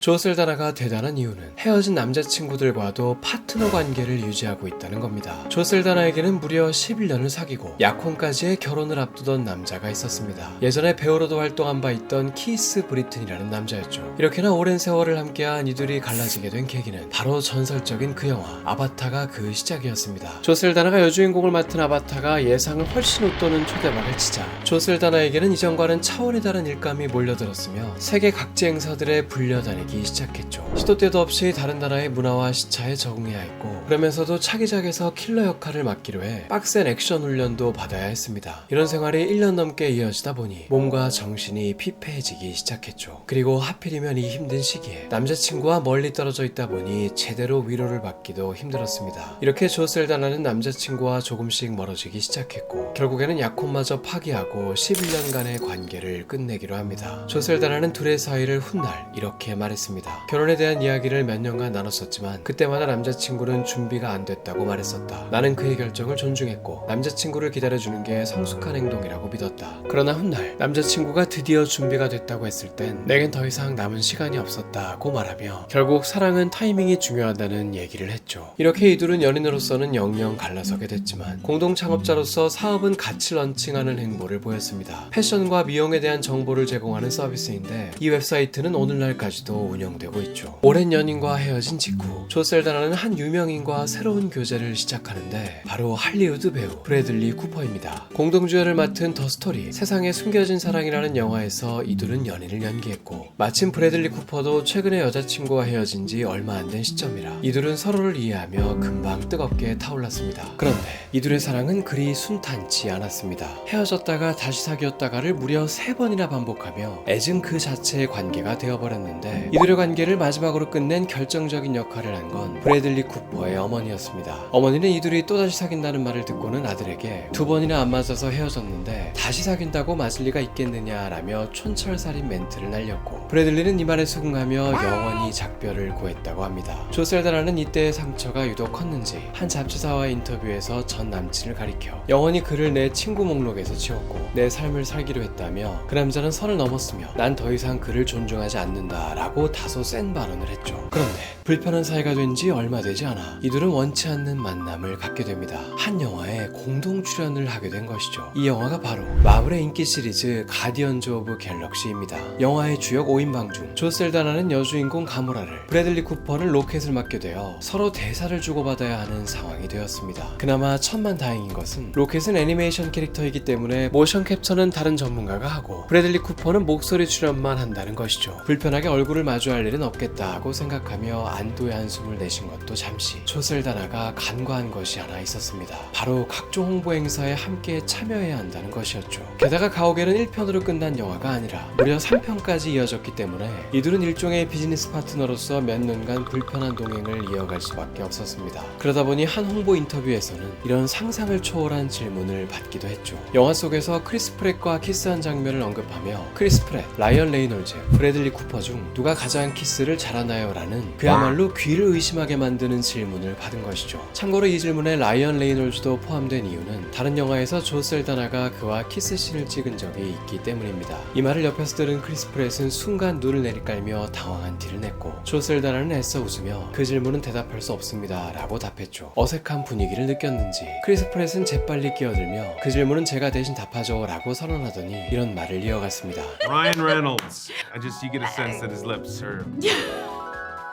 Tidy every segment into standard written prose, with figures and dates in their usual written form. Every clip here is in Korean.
조 셀다나가 대단한 이유는 헤어진 남자친구들과도 파트너 관계를 유지하고 있다는 겁니다. 조 셀다나에게는 무려 11년을 사귀고 약혼까지의 결혼을 앞두던 남자가 있었습니다. 예전에 배우로도 활동한 바 있던 키스 브리튼이라는 남자였죠. 이렇게나 오랜 세월을 함께한 이들이 갈라지게 된 계기는 바로 전설적인 그 영화 아바타가 그 시작이었습니다. 조 셀다나가 여주인공을 맡은 아바타가 예상을 훨씬 웃도는 초대박을 치자 조 셀다나에게는 이전과는 차원이 다른 일감이 몰려들었으며 세계 각지 행사들에 불려다니기 시작했죠. 시도 때도 없이 다른 나라의 문화와 시차에 적응해야 했고 그러면서도 차기작에서 킬러 역할을 맡기로 해 빡센 액션 훈련도 받아야 했습니다. 이런 생활이 1년 넘게 이어지다 보니 몸과 정신이 피폐해지기 시작했죠. 그리고 하필이면 이 힘든 시기에 남자친구와 멀리 떨어져 있다 보니 제대로 위로를 받기도 힘들었습니다. 이렇게 조 셀다나는 남자친구와 조금씩 멀어지기 시작했고 결국에는 약혼마저 파기하고 11년간의 관계를 끝내기로 합니다. 조 셀다나는 둘의 사이를 훗날 이렇게 말했습니다. 결혼에 대한 이야기를 몇 년간 나눴었지만 그때마다 남자친구는 준비가 안 됐다고 말했었다. 나는 그의 결정을 존중했고 남자친구를 기다려주는 게 성숙한 행동이라고 믿었다. 그러나 훗날 남자친구가 드디어 준비가 됐다고 했을 땐 내겐 더 이상 남은 시간이 없었다고 말하며 결국 사랑은 타이밍이 중요하다는 얘기를 했죠. 이렇게 이둘은 연인으로서는 영영 갈라서게 됐지만 공동 창업자로서 사업은 같이 런칭하는 행보를 보였습니다. 패션과 미용에 대한 정보를 제공하는 서비스인데 이 웹사이트는 오늘날까지도 운영되고 있죠. 오랜 연인과 헤어진 직후 조 셀다나는 한 유명인과 새로운 교제를 시작하는데 바로 할리우드 배우 브래들리 쿠퍼입니다. 공동주연을 맡은 더 스토리 세상에 숨겨진 사랑이라는 영화에서 이둘은 연인을 연기했고 마침 브래들리 쿠퍼도 최근에 여자친구와 헤어진 지 얼마 안 된 시점이라 이둘은 서로를 이해하며 금방 뜨겁게 타올랐습니다. 그런데 이둘의 사랑은 그리 순탄치 않았습니다. 헤어졌다가 다시 사귀었다가를 무려 3번이나 반복하며 애증 그 자체의 관계가 되어버렸는데 이들의 관계를 마지막으로 끝낸 결정적인 역할을 한 건 브래들리 쿠퍼의 어머니였습니다. 어머니는 이들이 또다시 사귄다는 말을 듣고는 아들에게 2번이나 안 맞아서 헤어졌는데 다시 사귄다고 맞을 리가 있겠느냐라며 촌철살인 멘트를 날렸고 브래들리는 이 말에 수긍하며 영원히 작별을 구했다고 합니다. 조 셀다나는 이때의 상처가 유독 컸는지 한 잡지사와의 인터뷰에서 전 남친을 가리켜 영원히 그를 내 친구 목록에서 지웠고 내 삶을 살기로 했다며 그 남자는 선을 넘었으며 난 더 이상 그를 존중하지 않는다라고 다소 센 발언을 했죠. 그런데 불편한 사이가 된 지 얼마 되지 않아 이들은 원치 않는 만남을 갖게 됩니다. 한 영화에 공동 출연을 하게 된 것이죠. 이 영화가 바로 마블의 인기 시리즈 가디언즈 오브 갤럭시입니다. 영화의 주역 5인방 중 조 셀다나는 여주인공 가모라를 브래들리 쿠퍼는 로켓을 맡게 되어 서로 대사를 주고받아야 하는 상황이 되었습니다. 그나마 천만다행인 것은 로켓은 애니메이션 캐릭터이기 때문에 모션 캡처는 다른 전문가가 하고 브래들리 쿠퍼는 목소리 출연만 한다는 것이죠. 불편하게 얼굴을 마주할 일은 없겠다고 생각하며 안도의 한숨을 내신 것도 잠시 조 셀다나가 간과한 것이 하나 있었습니다. 바로 각종 홍보 행사에 함께 참여해야 한다는 것이었죠. 게다가 가오갤은 1편으로 끝난 영화가 아니라 무려 3편까지 이어졌기 때문에 이들은 일종의 비즈니스 파트너로서 몇 년간 불편한 동행을 이어갈 수밖에 없었습니다. 그러다 보니 한 홍보 인터뷰에서는 이런 상상을 초월한 질문을 받기도 했죠. 영화 속에서 크리스 프렛과 키스한 장면을 언급하며 크리스 프렛, 라이언 레이놀즈, 브래들리 쿠퍼 중 누가 가장 키스를 잘하나요? 라는 그야말로 귀를 의심하게 만드는 질문을 받은 것이죠. 참고로 이 질문에 라이언 레이놀즈도 포함된 이유는 다른 영화에서 조 셀다나가 그와 키스씬을 찍은 적이 있기 때문입니다. 이 말을 옆에서 들은 크리스 프렛은 순간 눈을 내리깔며 당황한 티를 냈고 조 셀다나는 애써 웃으며 그 질문은 대답할 수 없습니다 라고 답했죠. 어색한 분위기를 느꼈는지 크리스 프렛은 재빨리 끼어들며 그 질문은 제가 대신 답하죠 라고 선언하더니 이런 말을 이어갔습니다. Ryan Reynolds. You get a sense that his lips are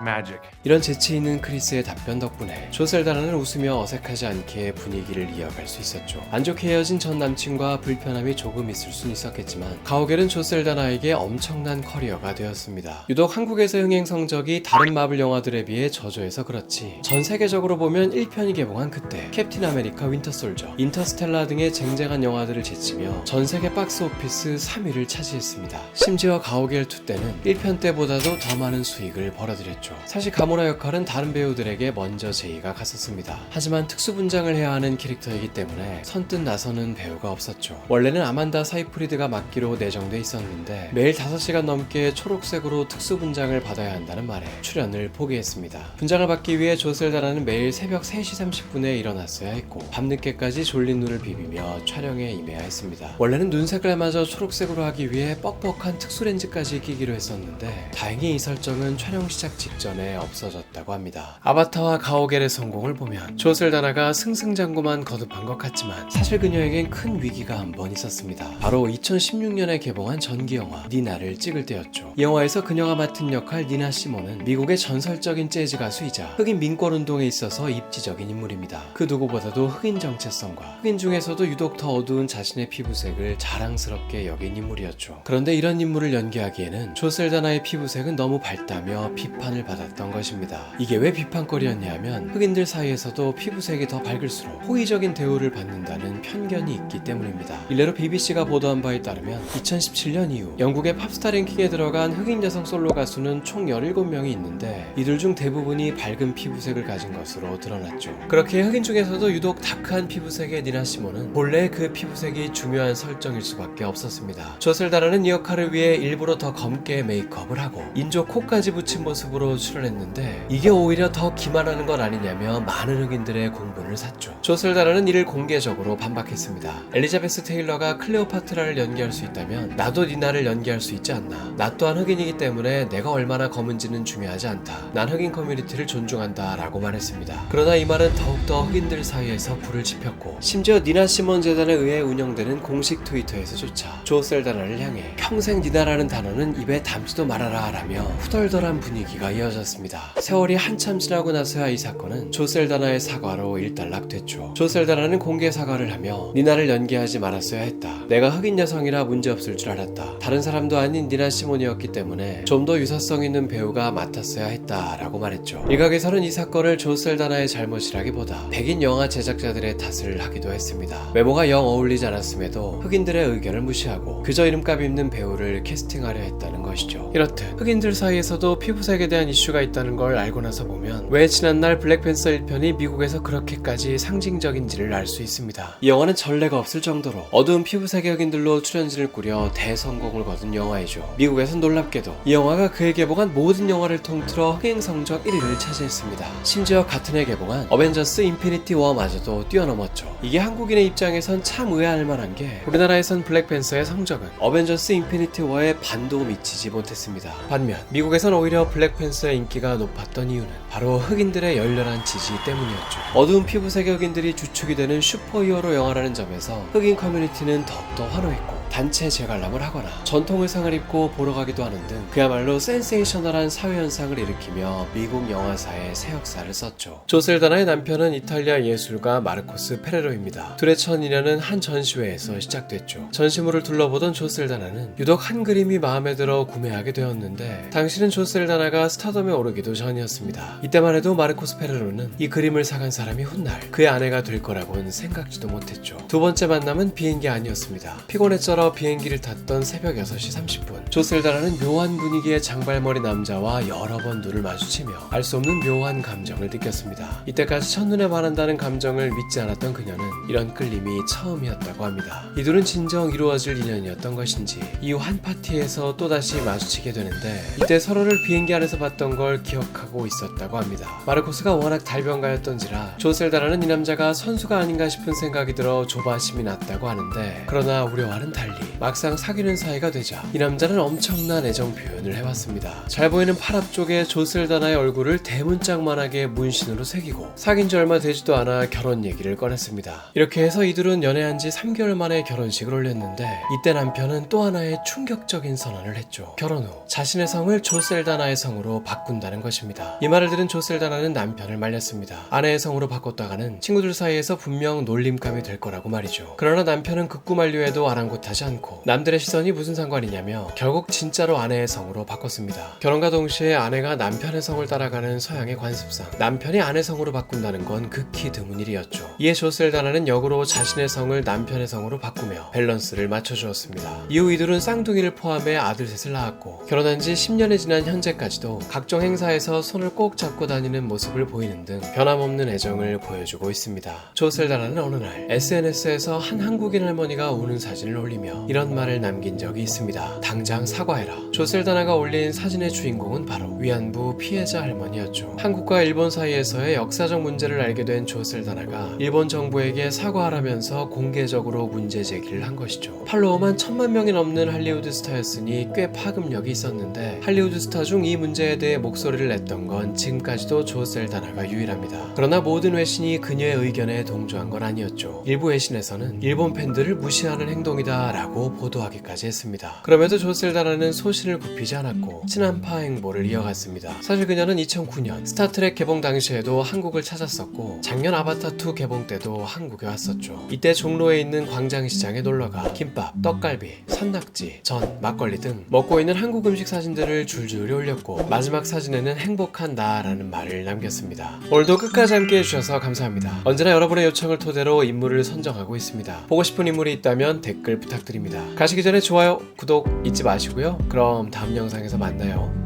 magic. 이런 재치 있는 크리스의 답변 덕분에 조 셀다나는 웃으며 어색하지 않게 분위기를 이어갈 수 있었죠. 안 좋게 헤어진 전 남친과 불편함이 조금 있을 순 있었겠지만 가오갤은 조 셀다나에게 엄청난 커리어가 되었습니다. 유독 한국에서 흥행 성적이 다른 마블 영화들에 비해 저조해서 그렇지 전 세계적으로 보면 1편이 개봉한 그때 캡틴 아메리카 윈터 솔저, 인터스텔라 등의 쟁쟁한 영화들을 제치며 전 세계 박스 오피스 3위를 차지했습니다. 심지어 가오갤 2 때는 1편 때보다도 더 많은 수익을 벌어들였죠. 했죠. 사실 가모라 역할은 다른 배우들에게 먼저 제의가 갔었습니다. 하지만 특수 분장을 해야 하는 캐릭터이기 때문에 선뜻 나서는 배우가 없었죠. 원래는 아만다 사이프리드가 맡기로 내정돼 있었는데 매일 5시간 넘게 초록색으로 특수 분장을 받아야 한다는 말에 출연을 포기했습니다. 분장을 받기 위해 조셀다나는 매일 새벽 3시 30분에 일어났어야 했고 밤늦게까지 졸린 눈을 비비며 촬영에 임해야 했습니다. 원래는 눈 색깔마저 초록색으로 하기 위해 뻑뻑한 특수 렌즈까지 끼기로 했었는데 다행히 이 설정은 촬영 시작 직전에 없어졌다고 합니다. 아바타와 가오겔의 성공을 보면 조셀다나가 승승장구만 거듭한 것 같지만 사실 그녀에겐 큰 위기가 한 번 있었습니다. 바로 2016년에 개봉한 전기영화 니나를 찍을 때였죠. 이 영화에서 그녀가 맡은 역할 니나 시몬은 미국의 전설적인 재즈 가수이자 흑인 민권운동에 있어서 입지적인 인물입니다. 그 누구보다도 흑인 정체성과 흑인 중에서도 유독 더 어두운 자신의 피부색을 자랑스럽게 여긴 인물이었죠. 그런데 이런 인물을 연기하기에는 조셀다나의 피부색은 너무 밝다며 비판을 받았던 것입니다. 이게 왜 비판거리였냐면 흑인들 사이에서도 피부색이 더 밝을수록 호의적인 대우를 받는다는 편견이 있기 때문입니다. 일례로 BBC가 보도한 바에 따르면 2017년 이후 영국의 팝스타 랭킹에 들어간 흑인 여성 솔로 가수는 총 17명이 있는데 이들 중 대부분이 밝은 피부색을 가진 것으로 드러났죠. 그렇게 흑인 중에서도 유독 다크한 피부색의 니나 시몬은 본래 그 피부색이 중요한 설정일 수밖에 없었습니다. 조셀다나는 이 역할을 위해 일부러 더 검게 메이크업을 하고 인조 코까지 붙인 모습으로 출연했는데 이게 오히려 더 기만하는 것 아니냐며 많은 흑인들의 공분을 샀죠. 조셀다나는 이를 공개적으로 반박했습니다. 엘리자베스 테일러가 클레오파트라를 연기할 수 있다면 나도 니나를 연기할 수 있지 않나. 나 또한 흑인이기 때문에 내가 얼마나 검은지는 중요하지 않다. 난 흑인 커뮤니티를 존중한다 라고 말했습니다. 그러나 이 말은 더욱더 흑인들 사이에서 불을 지폈고 심지어 니나 시몬 재단에 의해 운영되는 공식 트위터에서조차 조셀다나를 향해 평생 니나라는 단어는 입에 담지도 말아라 라며 후덜덜한 분위기가 이어졌습니다. 세월이 한참 지나고 나서야 이 사건은 조셀다나의 사과로 일단락됐죠. 조셀다나는 공개 사과를 하며 니나를 연기하지 말았어야 했다. 내가 흑인 여성이라 문제없을 줄 알았다. 다른 사람도 아닌 니나 시몬이었기 때문에 좀 더 유사성 있는 배우가 맡았어야 했다 라고 말했죠. 일각에서는 이 사건을 조셀다나의 잘못이라기보다 백인 영화 제작자들의 탓을 하기도 했습니다. 외모가 영 어울리지 않았음에도 흑인들의 의견을 무시하고 그저 이름값 있는 배우를 캐스팅하려 했다는 것이죠. 이렇듯 흑인들 사이에서도 피부색에 대한 이슈가 있다는 걸 알고 나서 보면 왜 지난날 블랙팬서 1편이 미국에서 그렇게까지 상징적인지를 알 수 있습니다. 이 영화는 전례가 없을 정도로 어두운 피부색의 흑인들로 출연진을 꾸려 대성공을 거둔 영화이죠. 미국에선 놀랍게도 이 영화가 그해 개봉한 모든 영화를 통틀어 흥행 성적 1위를 차지했습니다. 심지어 같은 해 개봉한 어벤져스 인피니티 워마저도 뛰어넘었죠. 이게 한국인의 입장에선 참 의아할 만한 게 우리나라에선 블랙팬서의 성적은 어벤져스 인피니티 워에 반도 미치지 못했습니다. 반면 미국에선 오히려 블랙팬서의 인기가 높았던 이유는 바로 흑인들의 열렬한 지지 때문이었죠. 어두운 피부색의 흑인들이 주축이 되는 슈퍼히어로 영화라는 점에서 흑인 커뮤니티는 더욱더 환호했고 단체 재관람을 하거나 전통 의상을 입고 보러 가기도 하는 등 그야말로 센세이셔널한 사회현상을 일으키며 미국 영화사에 새 역사를 썼죠. 조셀다나의 남편은 이탈리아 예술가 마르코스 페레로입니다. 둘의 첫 인연은 한 전시회에서 시작됐죠. 전시물을 둘러보던 조셀다나는 유독 한 그림이 마음에 들어 구매하게 되었는데 당시는 조셀다나가 스타덤에 오르기도 전이었습니다. 이때만 해도 마르코스 페레로는 이 그림을 사간 사람이 훗날 그의 아내가 될 거라고는 생각지도 못했죠. 두 번째 만남은 비행기 안이었습니다. 피곤에 쩔어 비행기를 탔던 새벽 6시 30분 조셀다나는 묘한 분위기의 장발머리 남자와 여러 번 눈을 마주치며 알 수 없는 묘한 감정을 느꼈습니다. 이때까지 첫눈에 반한다는 감정을 믿지 않았던 그녀는 이런 끌림이 처음이었다고 합니다. 이 둘은 진정 이루어질 인연이었던 것인지 이후 한 파티에서 또다시 마주치게 되는데 이때 서로를 비행기 안에서 봤던 걸 기억하고 있었다고 합니다. 마르코스가 워낙 달변가였던지라 조셀다나는 이 남자가 선수가 아닌가 싶은 생각이 들어 조바심이 났다고 하는데 그러나 우려와는 달리 막상 사귀는 사이가 되자 이 남자는 엄청난 애정 표현을 해왔습니다. 잘 보이는 팔 앞쪽에 조셀다나의 얼굴을 대문짝만하게 문신으로 새기고 사귄 지 얼마 되지도 않아 결혼 얘기를 꺼냈습니다. 이렇게 해서 이들은 연애한 지 3개월 만에 결혼식을 올렸는데 이때 남편은 또 하나의 충격적인 선언을 했죠. 결혼 후 자신의 성을 조셀다나의 성으로 바꾼다는 것입니다. 이 말을 들은 조셀다나는 남편을 말렸습니다. 아내의 성으로 바꿨다가는 친구들 사이에서 분명 놀림감이 될 거라고 말이죠. 그러나 남편은 극구 만류에도 아랑곳하지 하지 않고 남들의 시선이 무슨 상관이냐며 결국 진짜로 아내의 성으로 바꿨습니다. 결혼과 동시에 아내가 남편의 성을 따라가는 서양의 관습상 남편이 아내 성으로 바꾼다는 건 극히 드문 일이었죠. 이에 조셀다나는 역으로 자신의 성을 남편의 성으로 바꾸며 밸런스를 맞춰주었습니다. 이후 이들은 쌍둥이를 포함해 아들 셋을 낳았고 결혼한 지 10년이 지난 현재까지도 각종 행사에서 손을 꼭 잡고 다니는 모습을 보이는 등 변함없는 애정을 보여주고 있습니다. 조셀다나는 어느 날 SNS에서 한 한국인 할머니가 우는 사진을 올리며 이런 말을 남긴 적이 있습니다. 당장 사과해라. 조셀다나가 올린 사진의 주인공은 바로 위안부 피해자 할머니였죠. 한국과 일본 사이에서의 역사적 문제를 알게 된 조셀다나가 일본 정부에게 사과하라면서 공개적으로 문제 제기를 한 것이죠. 팔로워만 1000만 명이 넘는 할리우드 스타였으니 꽤 파급력이 있었는데 할리우드 스타 중 이 문제에 대해 목소리를 냈던 건 지금까지도 조셀다나가 유일합니다. 그러나 모든 외신이 그녀의 의견에 동조한 건 아니었죠. 일부 외신에서는 일본 팬들을 무시하는 행동이다 라고 보도하기까지 했습니다. 그럼에도 조셀다나는 소신을 굽히지 않았고 친한파 행보를 이어갔습니다. 사실 그녀는 2009년 스타트랙 개봉 당시에도 한국을 찾았었고 작년 아바타2 개봉 때도 한국에 왔었죠. 이때 종로에 있는 광장시장에 놀러가 김밥, 떡갈비, 산낙지, 전, 막걸리 등 먹고 있는 한국 음식 사진들을 줄줄이 올렸고 마지막 사진에는 행복한 나라는 말을 남겼습니다. 오늘도 끝까지 함께 해주셔서 감사합니다. 언제나 여러분의 요청을 토대로 인물을 선정하고 있습니다. 보고 싶은 인물이 있다면 댓글 부탁드립니다. 가시기 전에 좋아요, 구독 잊지 마시고요. 그럼 다음 영상에서 만나요.